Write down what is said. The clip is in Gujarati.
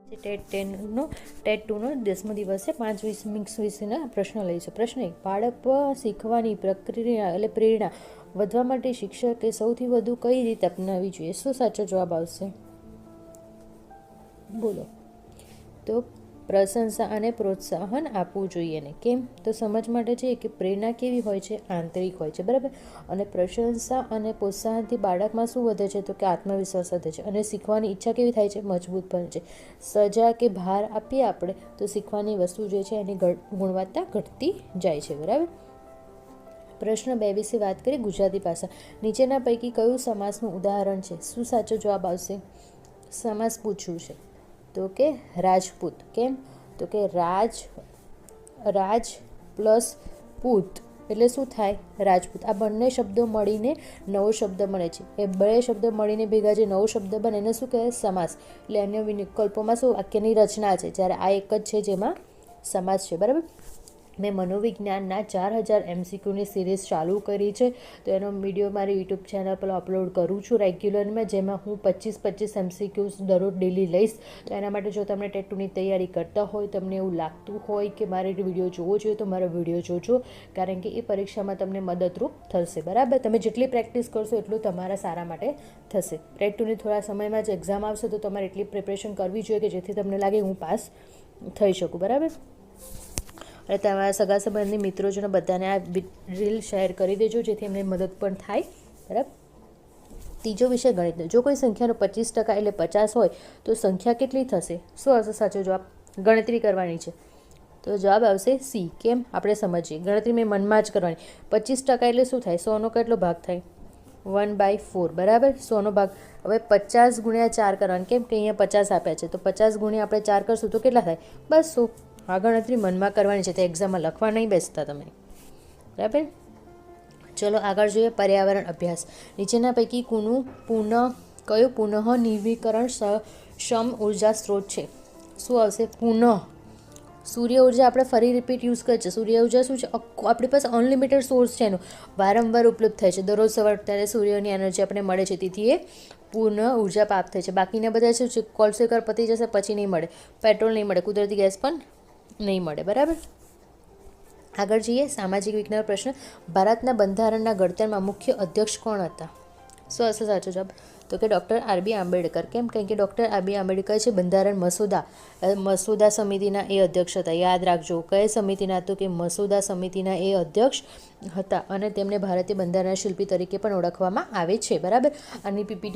ટેટ 2નો 10મો દિવસે 5 મિક્સ વિશેના પ્રશ્નો લઈશું. પ્રશ્ન 1. બાળક શીખવાની પ્રક્રિયા એટલે પ્રેરણા વધવા માટે શિક્ષકે સૌથી વધુ કઈ રીત અપનાવવી જોઈએ? શું સાચો જવાબ આવશે? બોલો. તો પ્રશંસા અને પ્રોત્સાહન આપવું જોઈએ ને. કેમ? તો સમજ માટે છે કે પ્રેરણા કેવી હોય છે? આંતરિક હોય છે, બરાબર. અને પ્રશંસા અને પ્રોત્સાહનથી બાળકમાં શું વધે છે? તો કે આત્મવિશ્વાસ વધે છે અને શીખવાની ઈચ્છા કેવી થાય છે? મજબૂત બને છે. સજા કે ભાર આપીએ આપણે તો શીખવાની વસ્તુ જે છે એની ગુણવત્તા ઘટતી જાય છે, બરાબર. પ્રશ્ન 2 વિશે વાત કરીએ. ગુજરાતી ભાષા. નીચેના પૈકી કયું સમાસનું ઉદાહરણ છે? શું સાચો જવાબ આવશે? સમાસ પૂછ્યું છે તો કે રાજપૂત. કેમ? તો કે રાજ પ્લસ પૂત એટલે શું થાય? રાજપૂત. આ બંને શબ્દો મળીને નવો શબ્દ મળે છે. એ બે શબ્દો મળીને ભેગા જે નવો શબ્દ બને એને શું કહેવાય? સમાસ. એટલે અન્ય વિકલ્પોમાં શું વાક્યની રચના છે, જ્યારે આ એક જ છે જેમાં સમાસ છે, બરાબર. મેં મનોવિજ્ઞાનના 4000 MCQની સિરીઝ ચાલુ કરી છે, તો એનો વિડીયો મારી યુટ્યુબ ચેનલ પર અપલોડ કરું છું રેગ્યુલરમાં, જેમાં હું 25 MCQs દરરોજ ડેલી લઈશ. તો એના માટે જો તમે ટેટ 2ની તૈયારી કરતા હોય, તમને એવું લાગતું હોય કે મારે વિડીયો જોવો જોઈએ, તો મારો વિડીયો જોજો, કારણ કે એ પરીક્ષામાં તમને મદદરૂપ થશે, બરાબર. તમે જેટલી પ્રેક્ટિસ કરશો એટલું તમારા સારા માટે થશે. ટેટ 2ની થોડા સમયમાં જ એક્ઝામ આવશે, તો તમારે એટલી પ્રિપરેશન કરવી જોઈએ કે જેથી તમને લાગે હું પાસ થઈ શકું, બરાબર. અને તમારા સગા સંબંધી મિત્રોજનો બધાને આ રીલ શેર કરી દેજો, જેથી એમને મદદ પણ થાય, બરાબર. ત્રીજો વિષય ગણિત. જો કોઈ સંખ્યાનો 25% એટલે 50 હોય તો સંખ્યા કેટલી થશે? શું આવશે સાચો જવાબ? ગણતરી કરવાની છે તો જવાબ આવશે સી. કેમ? આપણે સમજીએ. ગણતરી મેં મનમાં જ કરવાની. 25% એટલે શું થાય? 100નો કેટલો ભાગ થાય? 1/4, બરાબર. 100નો ભાગ. હવે 50 ગુણ્યા 4 કરવાનું. કેમ કે અહીંયા 50 આપ્યા છે, તો 50 ગુણ્યા આપણે 4 કરશું તો કેટલા થાય? 200. આ ગણતરી મનમાં કરવાની છે, તો એક્ઝામમાં લખવા નહીં બેસતા તમે, બરાબર. ચલો આગળ જોઈએ. પર્યાવરણ અભ્યાસ. નીચેના પૈકી કયું પુનઃનવીકરણ ક્ષમ ઉર્જા સ્ત્રોત છે? શું આવશે? સૂર્ય ઉર્જા આપણે ફરી રિપીટ યુઝ કરીએ છીએ. સૂર્ય ઉર્જા શું છે? આપણી પાસે અનલિમિટેડ સોર્સ છે, એનો વારંવાર ઉપલબ્ધ થાય છે. દરરોજ સવાર ત્યારે સૂર્યની એનર્જી આપણે મળે છે, તેથી એ પૂર્ણ ઉર્જા પ્રાપ્ત થાય છે. બાકીના બધા શું છે? કોલસેકર પતી જશે પછી નહીં મળે, પેટ્રોલ નહીં મળે, કુદરતી ગેસ પણ નહીં મળે, બરાબર. આગળ જઈએ. સામાજિક વિજ્ઞાન પ્રશ્ન. ભારતના બંધારણના ઘડતરમાં મુખ્ય અધ્યક્ષ કોણ હતા? શું હશે સાચો જવાબ? તો કે ડૉક્ટર આર.બી. આંબેડકર. કેમ? કારણ કે ડૉક્ટર આર.બી. આંબેડકર છે બંધારણ મસૂદા સમિતિના એ અધ્યક્ષ હતા. યાદ રાખજો. કઈ સમિતિના? તો કે મસૂદા સમિતિના એ અધ્યક્ષ હતા, અને તેમને ભારતીય બંધારણના શિલ્પી તરીકે પણ ઓળખવામાં આવે છે, બરાબર. આની પીપીટી